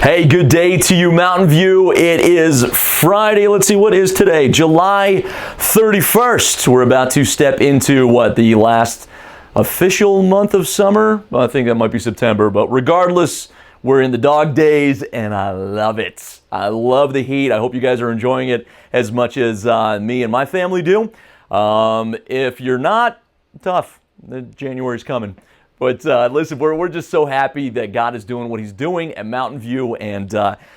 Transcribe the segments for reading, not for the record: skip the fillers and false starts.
Hey, good day to you, Mountain View. It is Friday. Let's see, what is today? July 31st. We're about to step into the last official month of summer? Well, I think that might be September, but regardless, we're in the dog days and I love it. I love the heat. I hope you guys are enjoying it as much as me and my family do. If you're not, tough. January's coming. But listen, we're just so happy that God is doing what He's doing at Mountain View and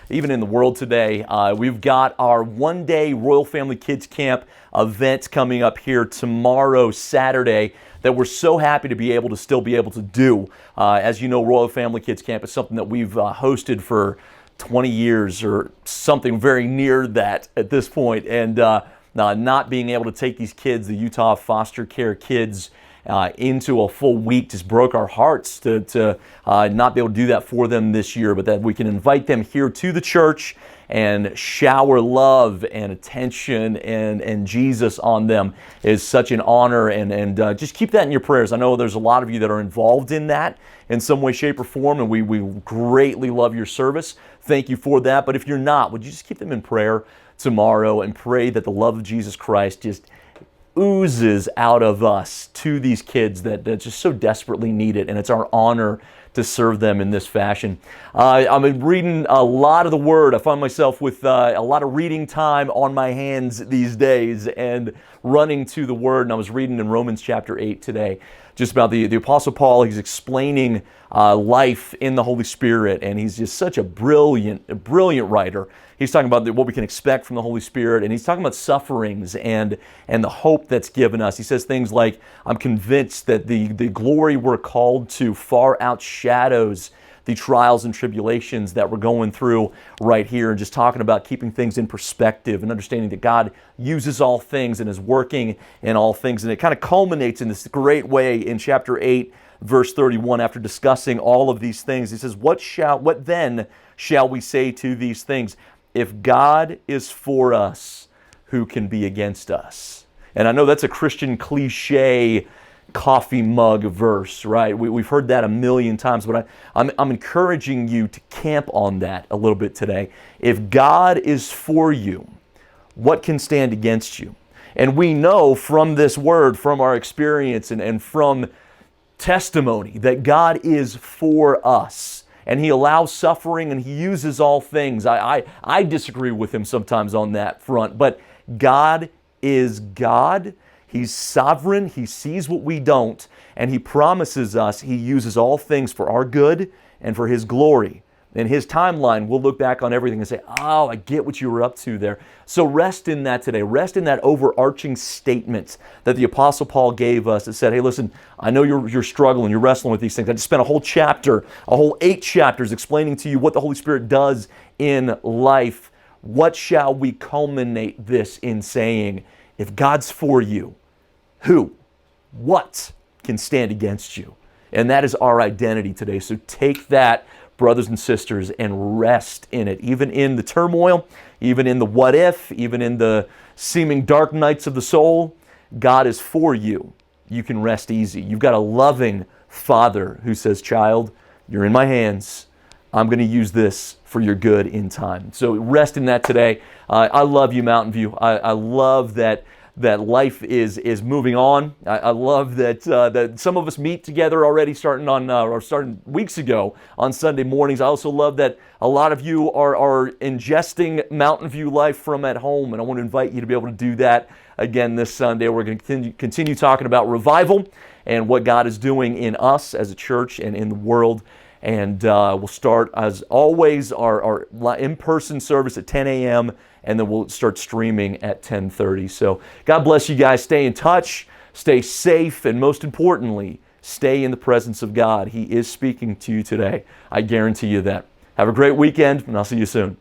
even in the world today. We've got our one-day Royal Family Kids Camp event coming up here tomorrow, Saturday, that we're so happy to be able to still be able to do. As you know, Royal Family Kids Camp is something that we've hosted for 20 years or something very near that at this point. And not being able to take these kids, the Utah foster care kids, into a full week just broke our hearts to not be able to do that for them this year, but that we can invite them here to the church and shower love and attention and Jesus on them is such an honor, and just keep that in your prayers. I know there's a lot of you that are involved in that in some way, shape, or form, and we greatly love your service. Thank you for that. But if you're not, would you just keep them in prayer tomorrow and pray that the love of Jesus Christ just oozes out of us to these kids that just so desperately need it, and it's our honor to serve them in this fashion. I've been reading a lot of the Word. I find myself with a lot of reading time on my hands these days and running to the Word, and I was reading in Romans chapter 8 today, just about the Apostle Paul. He's explaining life in the Holy Spirit, and he's just such a brilliant writer. He's talking about what we can expect from the Holy Spirit, and he's talking about sufferings and the hope that's given us. He says things like, I'm convinced that the glory we're called to far outshadows the trials and tribulations that we're going through right here, and just talking about keeping things in perspective and understanding that God uses all things and is working in all things. And it kind of culminates in this great way in chapter 8, verse 31, after discussing all of these things. He says, what then shall we say to these things? If God is for us, who can be against us? And I know that's a Christian cliche coffee mug verse, right? We've heard that a million times, but I'm encouraging you to camp on that a little bit today. If God is for you, what can stand against you? And we know from this word, from our experience and from testimony, that God is for us. And He allows suffering and He uses all things. I disagree with Him sometimes on that front, but God is God. He's sovereign. He sees what we don't, and He promises us He uses all things for our good and for His glory. In His timeline, we'll look back on everything and say, oh, I get what you were up to there. So rest in that today. Rest in that overarching statement that the Apostle Paul gave us that said, hey, listen, I know you're struggling, you're wrestling with these things. I just spent a whole 8 chapters explaining to you what the Holy Spirit does in life. What shall we culminate this in saying? If God's for you, what can stand against you? And that is our identity today. So take that, brothers and sisters, and rest in it. Even in the turmoil, even in the what if, even in the seeming dark nights of the soul, God is for you. You can rest easy. You've got a loving Father who says, child, you're in my hands. I'm going to use this for your good in time. So rest in that today. I love you, Mountain View. I love that life is moving on. I love that some of us meet together already starting weeks ago on Sunday mornings. I also love that a lot of you are ingesting Mountain View life from at home, and I want to invite you to be able to do that again this Sunday. We're going to continue talking about revival and what God is doing in us as a church and in the world. And we'll start, as always, our in-person service at 10 a.m., and then we'll start streaming at 10:30. So God bless you guys. Stay in touch, stay safe, and most importantly, stay in the presence of God. He is speaking to you today. I guarantee you that. Have a great weekend, and I'll see you soon.